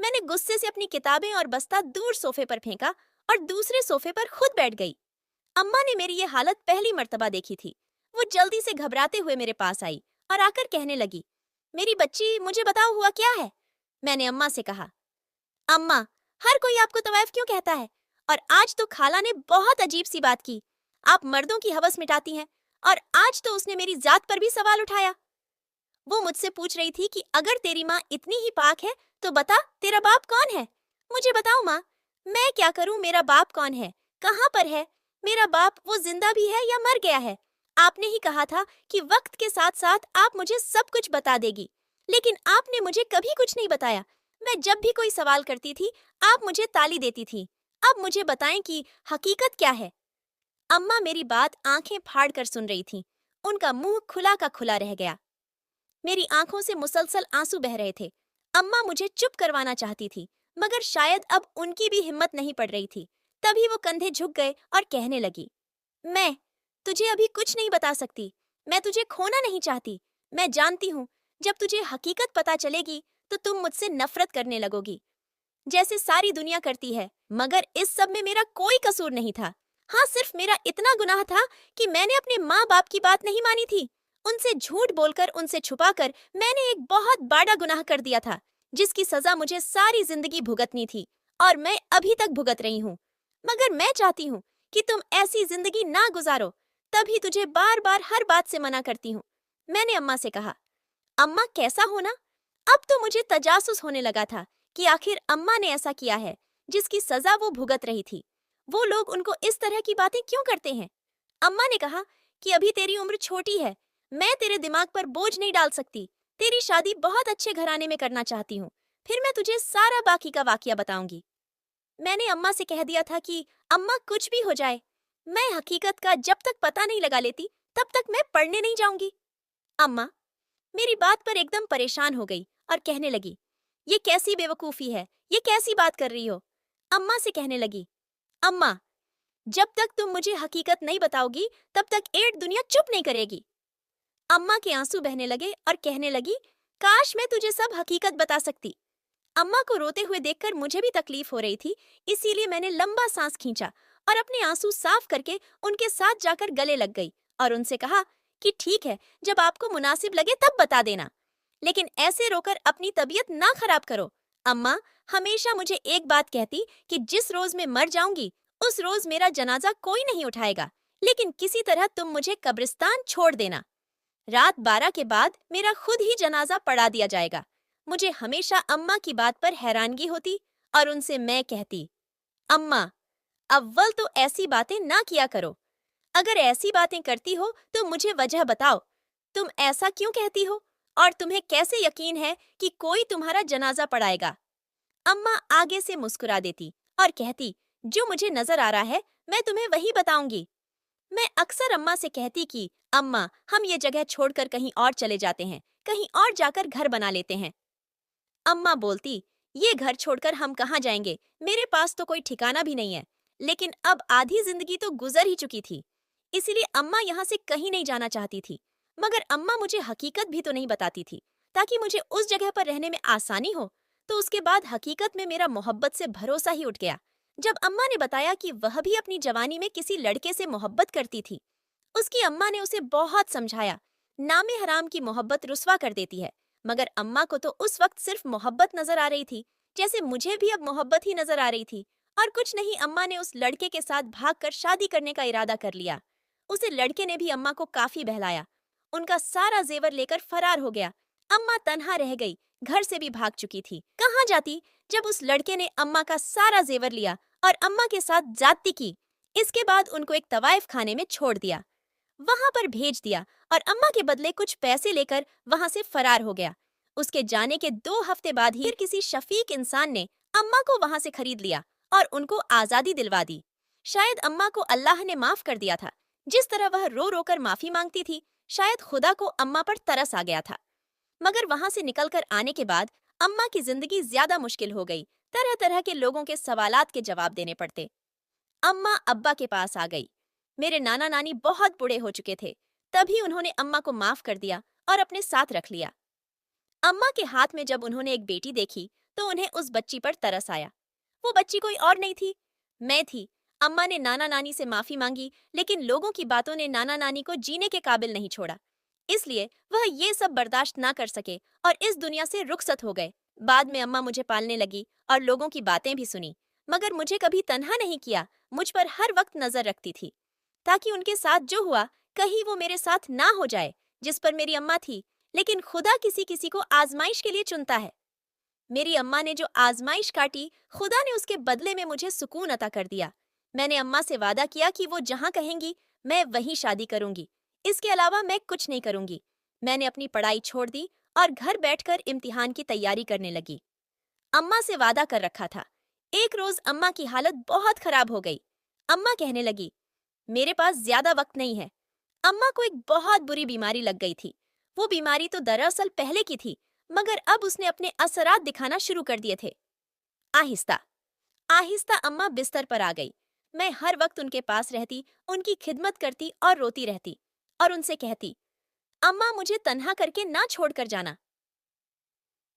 मैंने गुस्से से अपनी किताबें और बस्ता दूर सोफे पर फेंका और दूसरे सोफे पर खुद बैठ गई। अम्मा ने मेरी ये हालत पहली मर्तबा देखी थी। वो जल्दी से घबराते हुए मेरे पास आई और आकर कहने लगी, मेरी बच्ची, मुझे बताओ हुआ क्या है। मैंने अम्मा से कहा, अम्मा, हर कोई आपको तवाइफ क्यों कहता है? और आज तो खाला ने बहुत अजीब सी बात की। आप मर्दों की हवस मिटाती हैं, और आज तो उसने मेरी जात पर भी सवाल उठाया। वो मुझसे पूछ रही थी कि अगर तेरी माँ इतनी ही पाक है तो बता, तेरा बाप कौन है? मुझे बताओ माँ, मैं क्या करूँ? मेरा बाप कौन है? कहाँ पर है? मेरा बाप वो जिंदा भी है या मर गया है? आपने ही कहा था कि वक्त के साथ साथ आप मुझे सब कुछ बता देगी, लेकिन आपने मुझे कभी कुछ नहीं बताया। मैं जब भी कोई सवाल करती थी, आप मुझे ताली देती थी। अब मुझे बताएं कि हकीकत क्या है। अम्मा मेरी बात आंखें फाड़ कर सुन रही थी। उनका मुंह खुला का खुला रह गया। मेरी आंखों से मुसलसल आंसू बह रहे थे। अम्मा मुझे चुप करवाना चाहती थी, मगर शायद अब उनकी भी हिम्मत नहीं पड़ रही थी। तभी वो कंधे झुक गए और कहने लगी, मैं तुझे अभी कुछ नहीं बता सकती। मैं तुझे खोना नहीं चाहती। मैं जानती हूँ, जब तुझे हकीकत पता चलेगी तो तुम मुझसे नफरत करने लगोगी, जैसे सारी दुनिया करती है। मगर इस सब में मेरा कोई कसूर नहीं था। हाँ, सिर्फ मेरा इतना गुनाह था कि मैंने अपने माँ बाप की बात नहीं मानी थी। उनसे झूठ बोलकर, उनसे छुपाकर मैंने एक बहुत बड़ा गुनाह कर दिया था, जिसकी सजा मुझे सारी जिंदगी भुगतनी थी, और मैं अभी तक भुगत रही हूँ। मगर मैं चाहती हूँ कि तुम ऐसी जिंदगी ना गुजारो, तभी तुझे बार बार हर बात से मना करती हूँ। मैंने अम्मा से कहा, अम्मा कैसा होना? अब तो मुझे तजासुस होने लगा था कि आखिर अम्मा ने ऐसा किया है जिसकी सजा वो भुगत रही थी। वो लोग उनको इस तरह की बातें क्यों करते हैं? अम्मा ने कहा कि अभी तेरी उम्र छोटी है, मैं तेरे दिमाग पर बोझ नहीं डाल सकती। तेरी शादी बहुत अच्छे घराने में करना चाहती हूँ, फिर मैं तुझे सारा बाकी का वाकया बताऊंगी। मैंने अम्मा से कह दिया था कि अम्मा कुछ भी हो जाए, मैं हकीकत का जब तक पता नहीं लगा लेती तब तक मैं पढ़ने नहीं जाऊंगी। अम्मा मेरी बात पर एकदम परेशान हो गई और कहने लगी, ये कैसी बेवकूफी है? ये कैसी बात कर रही हो? अम्मा से कहने लगी, अम्मा, जब तक तुम मुझे हकीकत नहीं बताओगी तब तक एड दुनिया चुप नहीं करेगी। अम्मा के आंसू बहने लगे और कहने लगी, काश मैं तुझे सब हकीकत बता सकती। अम्मा को रोते हुए देखकर मुझे भी तकलीफ हो रही थी, इसीलिए मैंने लंबा सांस खींचा और अपने आंसू साफ करके उनके साथ जाकर गले लग गई और उनसे कहा कि ठीक है, जब आपको मुनासिब लगे तब बता देना, लेकिन ऐसे रोकर अपनी तबीयत ना खराब करो। अम्मा हमेशा मुझे एक बात कहती कि जिस रोज मैं मर जाऊंगी उस रोज मेरा जनाजा कोई नहीं उठाएगा, लेकिन किसी तरह तुम मुझे कब्रिस्तान छोड़ देना। रात 12 के बाद मेरा खुद ही जनाजा पढ़ा दिया जाएगा। मुझे हमेशा अम्मा की बात पर हैरानगी होती और उनसे मैं कहती, अम्मा, अव्वल तो ऐसी बातें ना किया करो। अगर ऐसी बातें करती हो तो मुझे वजह बताओ। तुम ऐसा क्यों कहती हो? और तुम्हें कैसे यकीन है कि कोई तुम्हारा जनाजा पढ़ाएगा? अम्मा आगे से मुस्कुरा देती और कहती, जो मुझे नजर आ रहा है मैं तुम्हें वही बताऊंगी। मैं अक्सर अम्मा से कहती कि अम्मा, हम ये जगह छोड़कर कहीं और चले जाते हैं, कहीं और जाकर घर बना लेते हैं। अम्मा बोलती, ये घर छोड़कर हम कहाँ जाएंगे? मेरे पास तो कोई ठिकाना भी नहीं है। लेकिन अब आधी जिंदगी तो गुजर ही चुकी थी, इसीलिए अम्मा यहाँ से कहीं नहीं जाना चाहती थी। मगर अम्मा मुझे हकीकत भी तो नहीं बताती थी, ताकि मुझे उस जगह पर रहने में आसानी हो। तो उसके बाद हकीकत में मेरा मोहब्बत से भरोसा ही उठ गया। जब अम्मा ने बताया कि वह भी अपनी जवानी में किसी लड़के से मोहब्बत करती थी, उसकी अम्मा ने उसे बहुत समझाया। नामे हराम की मोहब्बत रुस्वा कर देती है। मगर अम्मा को तो उस वक्त सिर्फ मोहब्बत नजर आ रही थी, जैसे मुझे भी अब मोहब्बत ही नजर आ रही थी। और कुछ नहीं, अम्मा ने उस लड़के के साथ भागकर शादी करने का इरादा कर लिया। उसे लड़के ने भी अम्मा को काफी बहलाया, उनका सारा जेवर लेकर फरार हो गया। अम्मा तन्हा रह गई, घर से भी भाग चुकी थी। कहाँ जाती जब उस लड़के ने अम्मा का सारा जेवर लिया और अम्मा के साथ जाती की। इसके बाद उनको एक तवाइफ खाने में छोड़ दिया, वहां पर भेज दिया और अम्मा के बदले कुछ पैसे लेकर वहां से फरार हो गया। उसके जाने के 2 हफ्ते बाद ही फिर किसी शफीक इंसान ने अम्मा को वहां से खरीद लिया और उनको आजादी दिलवा दी। शायद अम्मा को अल्लाह ने माफ कर दिया था। जिस तरह वह रो रो कर माफी मांगती थी, शायद खुदा को अम्मा पर तरस आ गया था। मगर वहां से निकलकर आने के बाद अम्मा की जिंदगी ज्यादा मुश्किल हो गई। तरह तरह के लोगों के सवालात के जवाब देने पड़ते। अम्मा अब्बा के पास आ गई। मेरे नाना नानी बहुत बूढ़े हो चुके थे, तभी उन्होंने अम्मा को माफ कर दिया और अपने साथ रख लिया। अम्मा के हाथ में जब उन्होंने एक बेटी देखी तो उन्हें उस बच्ची पर तरस आया। वो बच्ची कोई और नहीं थी, मैं थी। अम्मा ने नाना नानी से माफी मांगी, लेकिन लोगों की बातों ने नाना नानी को जीने के काबिल नहीं छोड़ा। इसलिए वह ये सब बर्दाश्त ना कर सके और इस दुनिया से रुखसत हो गए। बाद में अम्मा मुझे पालने लगी और लोगों की बातें भी सुनी, मगर मुझे कभी तन्हा नहीं किया। मुझ पर हर वक्त नजर रखती थी, ताकि उनके साथ जो हुआ कहीं वो मेरे साथ ना हो जाए, जिस पर मेरी अम्मा थी। लेकिन खुदा किसी किसी को आजमाइश के लिए चुनता है। मेरी अम्मा ने जो आजमाइश काटी, खुदा ने उसके बदले में मुझे सुकून अता कर दिया। मैंने अम्मा से वादा किया कि वो जहाँ कहेंगी मैं वहीं शादी करूंगी। इसके अलावा मैं कुछ नहीं करूंगी। मैंने अपनी पढ़ाई छोड़ दी और घर बैठकर इम्तिहान की तैयारी करने लगी। अम्मा से वादा कर रखा था। एक रोज अम्मा की हालत बहुत खराब हो गई। अम्मा कहने लगी, मेरे पास ज्यादा वक्त नहीं है। अम्मा को एक बहुत बुरी बीमारी लग गई थी। वो बीमारी तो दरअसल पहले की थी, मगर अब उसने अपने असरात दिखाना शुरू कर दिए थे। आहिस्ता आहिस्ता अम्मा बिस्तर पर आ गई। मैं हर वक्त उनके पास रहती, उनकी खिदमत करती और रोती रहती, और उनसे कहती, अम्मा मुझे तन्हा करके ना छोड़कर जाना।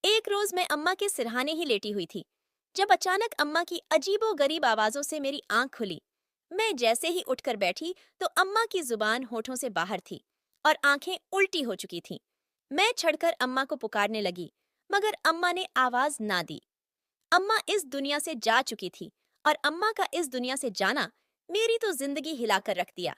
एक रोज मैं अम्मा के सिरहाने ही लेटी हुई थी, जब अचानक अम्मा की अजीबो गरीब आवाजों से मेरी आंख खुली। मैं जैसे ही उठकर बैठी तो अम्मा की जुबान होठों से बाहर थी और आंखें उल्टी हो चुकी थीं। मैं छड़कर अम्मा को पुकारने लगी, मगर अम्मा ने आवाज ना दी। अम्मा इस दुनिया से जा चुकी थी, और अम्मा का इस दुनिया से जाना मेरी तो जिंदगी हिलाकर रख दिया।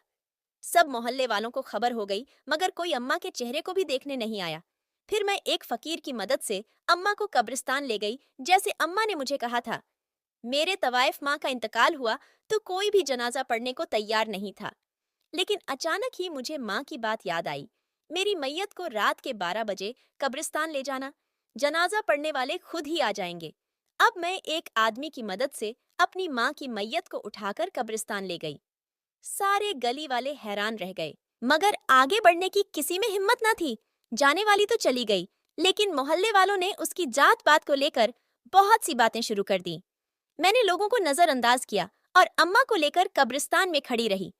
सब मोहल्ले वालों को खबर हो गई, मगर कोई अम्मा के चेहरे को भी देखने नहीं आया। फिर मैं एक फकीर की मदद से अम्मा को कब्रिस्तान ले गई, जैसे अम्मा ने मुझे कहा था। मेरे तवाइफ माँ का इंतकाल हुआ तो कोई भी जनाजा पढ़ने को तैयार नहीं था, लेकिन अचानक ही मुझे माँ की बात याद आई। मेरी मैयत को रात के 12 बजे कब्रिस्तान ले जाना, जनाजा पढ़ने वाले खुद ही आ जाएंगे। अब मैं एक आदमी की मदद से अपनी माँ की मैयत को उठाकर कब्रिस्तान ले गई। सारे गली वाले हैरान रह गए, मगर आगे बढ़ने की किसी में हिम्मत न थी। जाने वाली तो चली गई, लेकिन मोहल्ले वालों ने उसकी जात पात को लेकर बहुत सी बातें शुरू कर दी। मैंने लोगों को नजरअंदाज किया और अम्मा को लेकर कब्रिस्तान में खड़ी रही।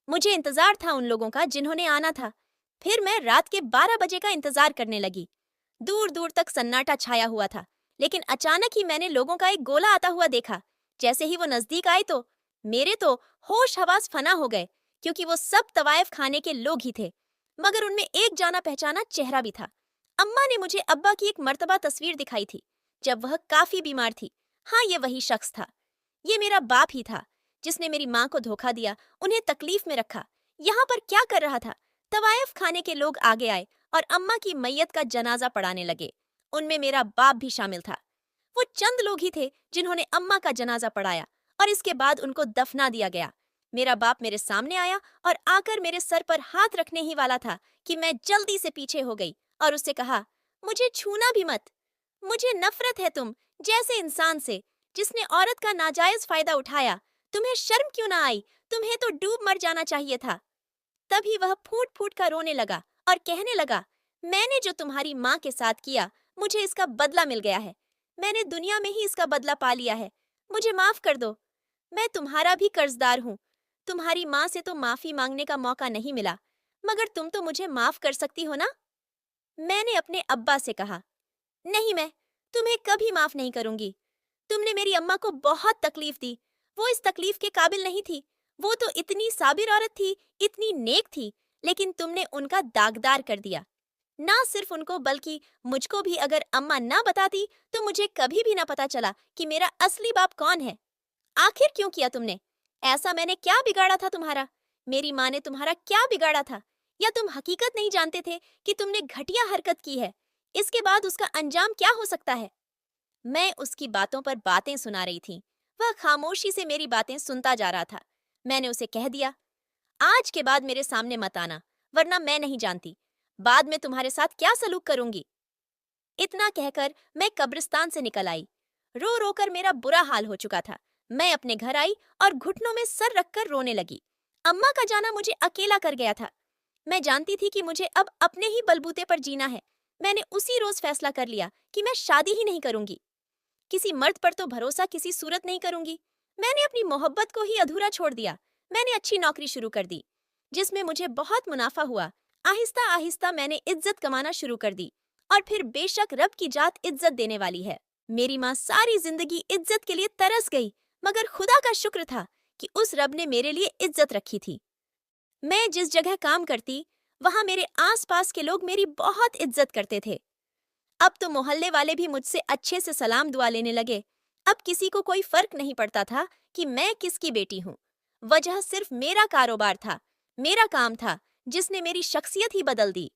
मुझे इंतजार था उन लोगों का जिन्होंने आना था। फिर मैं रात के 12 बजे का इंतजार करने लगी। दूर दूर तक सन्नाटा छाया हुआ था, लेकिन अचानक ही मैंने लोगों का एक गोला आता हुआ देखा। जैसे ही वो नजदीक आए तो मेरे तो होश हवास फना हो गए, क्योंकि वो सब तवायफ खाने के लोग ही थे, मगर उनमें एक जाना पहचाना चेहरा भी था। अम्मा ने मुझे अब्बा की एक मर्तबा तस्वीर दिखाई थी, जब वह काफी बीमार थी। हाँ, ये वही शख्स था। ये मेरा बाप ही था, जिसने मेरी माँ को धोखा दिया, उन्हें तकलीफ में रखा। यहाँ पर क्या कर रहा था? तवायफ खाने के लोग आगे आए और अम्मा की मैयत का जनाजा पढ़ाने लगे। उनमें मेरा बाप भी शामिल था। वो चंद लोग ही थे जिन्होंने अम्मा का जनाजा पढ़ाया, और इसके बाद उनको दफना दिया गया। मेरा बाप मेरे सामने आया और आकर मेरे सर पर हाथ रखने ही वाला था कि मैं जल्दी से पीछे हो गई और उससे कहा, मुझे छूना भी मत। मुझे नफरत है तुम जैसे इंसान से, जिसने औरत का नाजायज फायदा उठाया। तुम्हें शर्म क्यों ना आई? तुम्हें तो डूब मर जाना चाहिए था। तभी वह फूट फूट कर रोने लगा और कहने लगा, मैंने जो तुम्हारी माँ के साथ किया, मुझे इसका बदला मिल गया है। मैंने दुनिया में ही इसका बदला पा लिया है। मुझे माफ कर दो। मैं तुम्हारा भी कर्जदार हूँ। तुम्हारी माँ से तो माफी मांगने का मौका नहीं मिला, मगर तुम तो मुझे माफ कर सकती हो ना? मैंने अपने अब्बा से कहा, नहीं, मैं तुम्हें कभी माफ नहीं करूंगी। तुमने मेरी अम्मा को बहुत तकलीफ दी। वो इस तकलीफ के काबिल नहीं थी। वो तो इतनी साबिर औरत थी, इतनी नेक थी, लेकिन तुमने उनका दागदार कर दिया। ना सिर्फ उनको, बल्कि मुझको भी। अगर अम्मा ना बताती तो मुझे कभी भी ना पता चला कि मेरा असली बाप कौन है। आखिर क्यों किया तुमने ऐसा? मैंने क्या बिगाड़ा था तुम्हारा? मेरी माँ ने तुम्हारा क्या बिगाड़ा था? या तुम हकीकत नहीं जानते थे कि तुमने घटिया हरकत की है? इसके बाद उसका अंजाम क्या हो सकता है? मैं उसकी बातों पर बातें सुना रही थी। वह खामोशी से मेरी बातें सुनता जा रहा था। मैंने उसे कह दिया, आज के बाद मेरे सामने मत आना, वरना मैं नहीं जानती बाद में तुम्हारे साथ क्या सलूक करूंगी। इतना कहकर मैं कब्रिस्तान से निकल आई। रो रो कर मेरा बुरा हाल हो चुका था। मैं अपने घर आई और घुटनों में सर रखकर रोने लगी। अम्मा का जाना मुझे अकेला कर गया था। मैं जानती थी कि मुझे अब अपने ही बलबूते पर जीना है। मैंने उसी रोज फैसला कर लिया कि मैं शादी ही नहीं करूंगी। किसी मर्द पर तो भरोसा किसी सूरत नहीं करूंगी। मैंने अपनी मोहब्बत को ही अधूरा छोड़ दिया। मैंने अच्छी नौकरी शुरू कर दी, जिसमें मुझे बहुत मुनाफा हुआ। आहिस्ता आहिस्ता मैंने इज्जत कमाना शुरू कर दी, और फिर बेशक रब की जात इज्जत देने वाली है। میری ماں ساری زندگی عزت کے لیے ترس گئی، مگر خدا کا شکر تھا کہ اس رب نے میرے لیے عزت رکھی تھی۔ میں جس جگہ کام کرتی، وہاں میرے آس پاس کے لوگ میری بہت عزت کرتے تھے۔ اب تو محلے والے بھی مجھ سے اچھے سے سلام دعا لینے لگے۔ اب کسی کو کوئی فرق نہیں پڑتا تھا کہ میں کس کی بیٹی ہوں۔ وجہ صرف میرا کاروبار تھا، میرا کام تھا، جس نے میری شخصیت ہی بدل دی۔